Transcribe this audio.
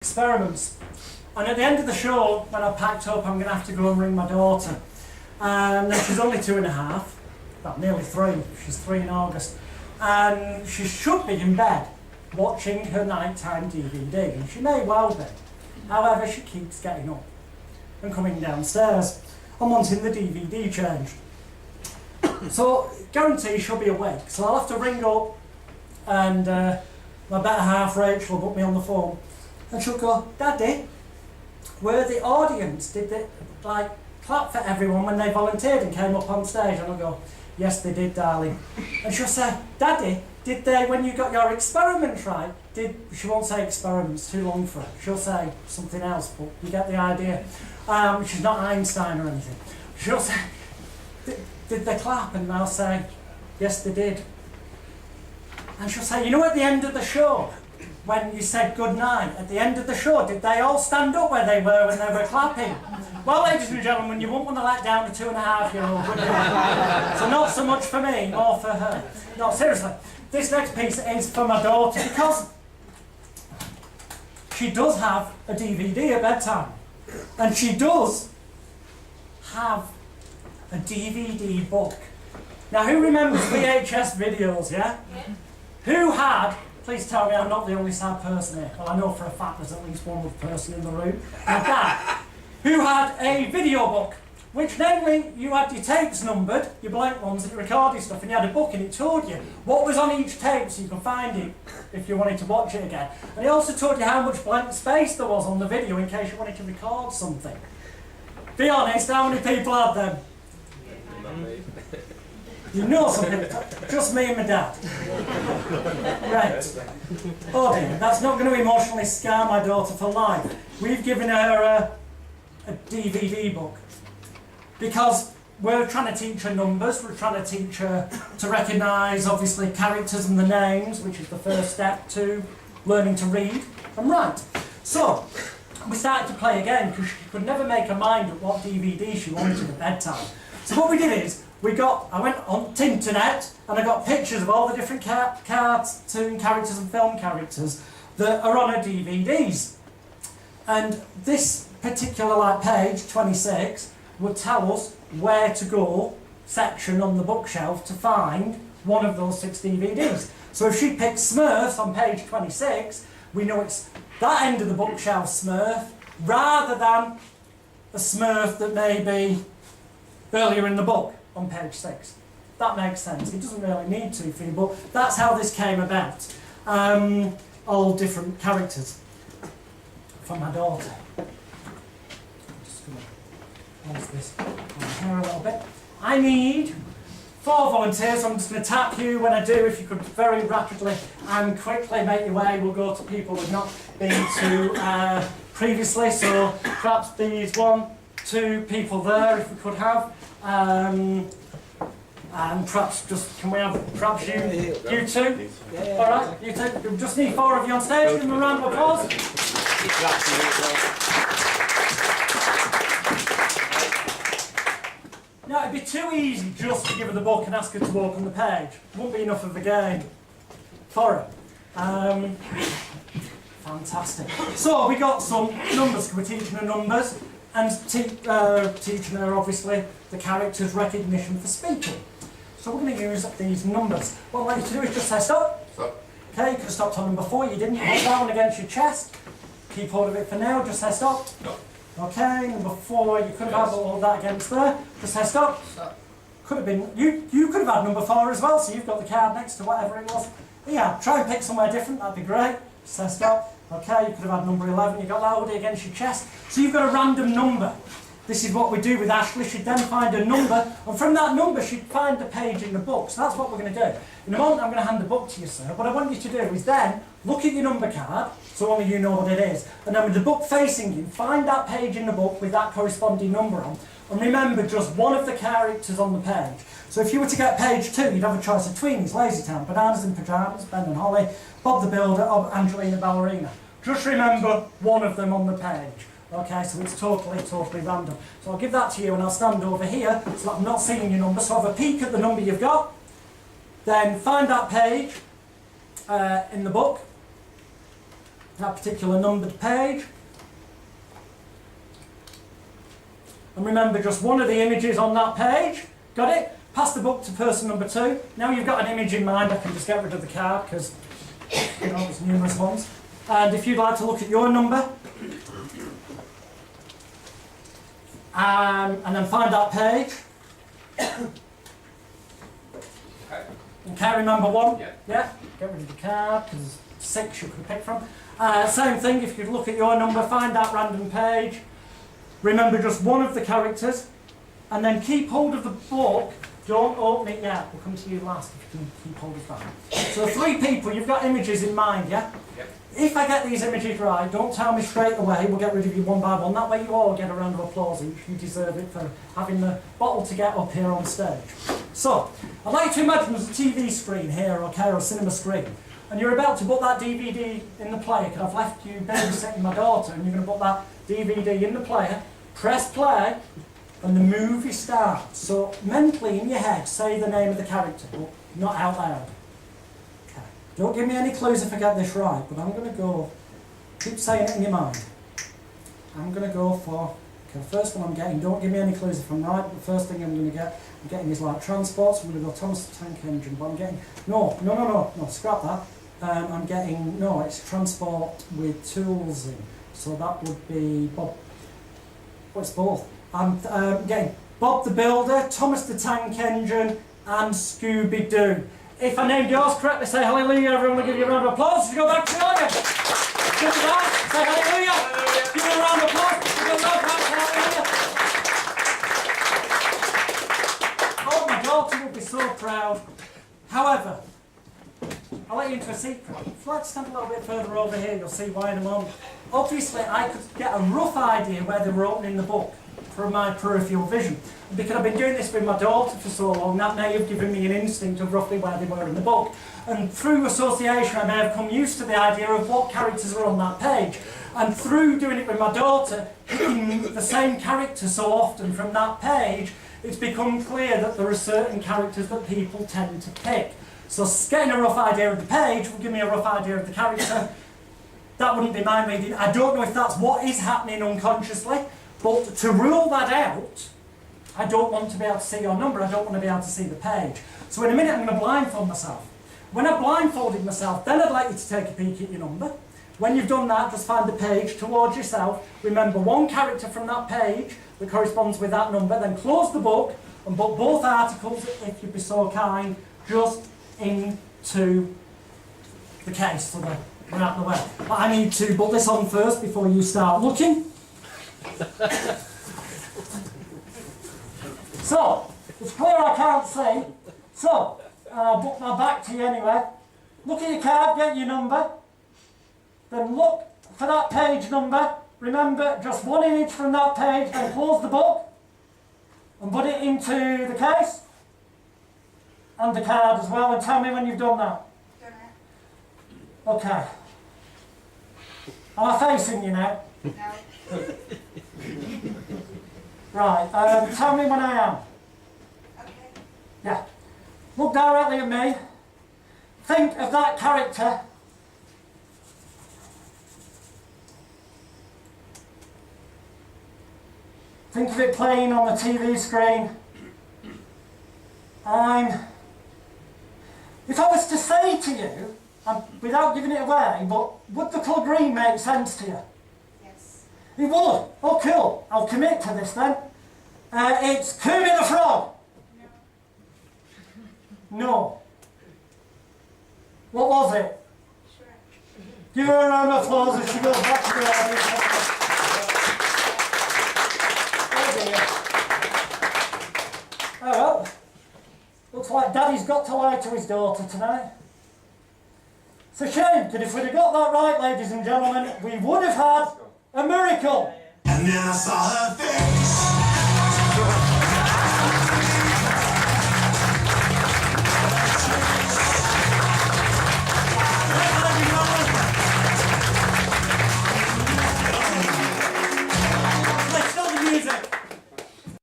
experiments. And at the end of the show, when I packed up, I'm going to have to go and ring my daughter. And she's only 2.5, well, nearly 3. She's 3 in August. And she should be in bed watching her nighttime DVD, and she may well be. However, she keeps getting up and coming downstairs and wanting the DVD changed. So, guarantee she'll be awake. So I'll have to ring up, and my better half, Rachel, will put me on the phone. And she'll go, "Daddy, were the audience, did they like clap for everyone when they volunteered and came up on stage?" And I'll go, "Yes, they did, darling." And she'll say, "Daddy, did they, when you got your experiments right, she won't say experiments, too long for her. She'll say something else, but you get the idea. She's not Einstein or anything. She'll say, "Did they clap?" And I'll say, "Yes, they did." And she'll say, "You know, at the end of the show, when you said good night, at the end of the show, did they all stand up where they were when they were clapping?" Well, ladies and gentlemen, you wouldn't want to let down a 2.5-year-old, would you? So not so much for me, more for her. No, seriously, this next piece is for my daughter, because she does have a DVD at bedtime. And she does have a DVD book. Now, who remembers VHS videos, yeah? Who had, please tell me I'm not the only sad person here. Well, I know for a fact there's at least one other person in the room. Like that. Who had a video book, which namely, you had your tapes numbered, your blank ones that you recorded stuff, and you had a book and it told you what was on each tape so you could find it if you wanted to watch it again. And it also told you how much blank space there was on the video in case you wanted to record something. Be honest, how many people had them? You know something, just me and my dad. Right. Oh dear, that's not going to emotionally scar my daughter for life. We've given her a DVD book because we're trying to teach her numbers, we're trying to teach her to recognise, obviously, characters and the names, which is the first step to learning to read and write. So, we started to play a game because she could never make her mind up what DVD she wanted at bedtime. So what we did is, I went on the internet and I got pictures of all the different cartoon characters and film characters that are on her DVDs. And this particular page, 26, would tell us where to go, section on the bookshelf, to find one of those 6 DVDs. So if she picks Smurfs on page 26, we know it's that end of the bookshelf Smurf, rather than a Smurf that may be earlier in the book on page 6. That makes sense. It doesn't really need to for you, but that's how this came about. All different characters from my daughter. I'm just going to pause this on here a little bit. I need 4 volunteers. I'm just going to tap you when I do. If you could very rapidly and quickly make your way, we'll go to people we've not been to previously. So perhaps these 1, 2 people there, if we could have. And perhaps can we have you 2? Yeah. All right, you 2. We just need 4 of you on stage. Give them a round of applause. Now, it'd be too easy just to give her the book and ask her to walk on the page. It wouldn't be enough of a game for her. Fantastic. So, we got some numbers. We're teaching her numbers and teaching her, obviously, the character's recognition for speaking. So we're going to use these numbers. What I'd like you to do is just say stop. Stop. Okay, you could have stopped on number 4. You didn't. Hold that one against your chest. Keep hold of it for now. Just say stop. Stop. Okay, number 4. You could have had all that against there. Just say stop. Stop. Could have been. You could have had number 4 as well. So you've got the card next to whatever it was. Yeah. Try and pick somewhere different. That'd be great. Just say stop. Okay, you could have had number 11. You got that already against your chest. So you've got a random number. This is what we do with Ashleigh. She'd then find a number, and from that number she'd find the page in the book. So that's what we're going to do. In a moment I'm going to hand the book to you, sir. What I want you to do is then look at your number card, so only you know what it is, and then with the book facing you, find that page in the book with that corresponding number on, and remember just one of the characters on the page. So if you were to get page 2, you'd have a choice of Tweenies, Lazy Town, Bananas in Pyjamas, Ben and Holly, Bob the Builder, or Angelina Ballerina. Just remember one of them on the page. Okay, so it's totally random. So I'll give that to you and I'll stand over here so that I'm not seeing your number. So have a peek at the number you've got. Then find that page in the book. that particular numbered page. And remember just one of the images on that page. Got it? Pass the book to person number 2. Now you've got an image in mind, I can just get rid of the card because there's numerous ones. And if you'd like to look at your number, and then find that page. Okay, remember 1? Yeah. Get rid of the card because there's 6 you could pick from. Same thing, if you look at your number, find that random page. Remember just one of the characters, and then keep hold of the book. Don't open it yet. We'll come to you last if you can keep hold of that. So 3 people, you've got images in mind, yeah? Yep. If I get these images right, don't tell me straight away. We'll get rid of you one by one. That way you all get a round of applause each. You deserve it for having the bottle to get up here on stage. So, I'd like to imagine there's a TV screen here, okay, or a cinema screen. And you're about to put that DVD in the player, because I've left you babysitting my daughter, and you're going to put that DVD in the player, press play, and the movie starts. So mentally in your head, say the name of the character, but not out loud. Okay. Don't give me any clues if I get this right, but I'm going to go, keep saying it in your mind. I'm going to go for, okay, the first one I'm getting, don't give me any clues if I'm right, but the first thing I'm getting is like transports. I'm going to go Thomas the Tank Engine, but I'm getting, no, scrap that. I'm getting, no, it's transport with tools in. So that would be Bob, what's both? I'm getting Bob the Builder, Thomas the Tank Engine, and Scooby-Doo. If I named yours correctly, say hallelujah. Everyone will give you a round of applause. You go back to the audience. Good to that. Say hallelujah. Give me a round of applause. You go back to hallelujah. Oh, my daughter will be so proud. However, I'll let you into a secret. If you'd like to stand a little bit further over here, you'll see why in a moment. Obviously, I could get a rough idea where they were opening the book from my peripheral vision. And because I've been doing this with my daughter for so long, that may have given me an instinct of roughly where they were in the book. And through association, I may have come used to the idea of what characters are on that page. And through doing it with my daughter, picking the same character so often from that page, it's become clear that there are certain characters that people tend to pick. So getting a rough idea of the page will give me a rough idea of the character. That wouldn't be mind reading. I don't know if that's what is happening unconsciously, but to rule that out, I don't want to be able to see your number, I don't want to be able to see the page. So in a minute I'm going to blindfold myself. When I've blindfolded myself, then I'd like you to take a peek at your number. When you've done that, just find the page towards yourself. Remember one character from that page that corresponds with that number, then close the book and put both articles, if you'd be so kind, just into the case so that we're out of the way. But I need to put this on first before you start looking. So, it's clear I can't see. So, I'll book my back to you anyway. Look at your card, get your number. Then look for that page number. Remember, just one image from that page, then close the book and put it into the case and the card as well, and tell me when you've done that. Done it. Okay. Am I facing you now? No. Right, tell me when I am. Okay. Yeah. Look directly at me. Think of that character. Think of it playing on the TV screen. If I was to say to you, without giving it away, but would the colour green make sense to you? Yes. It would? Oh, cool. I'll commit to this then. It's Kermit the Frog. No. No. What was it? Shrek. Give her a round of applause as she goes back to the audience. Oh dear. Oh well. Looks like Daddy's got to lie to his daughter tonight. It's a shame, because if we'd have got that right, ladies and gentlemen, we would have had a miracle. And then I saw her face.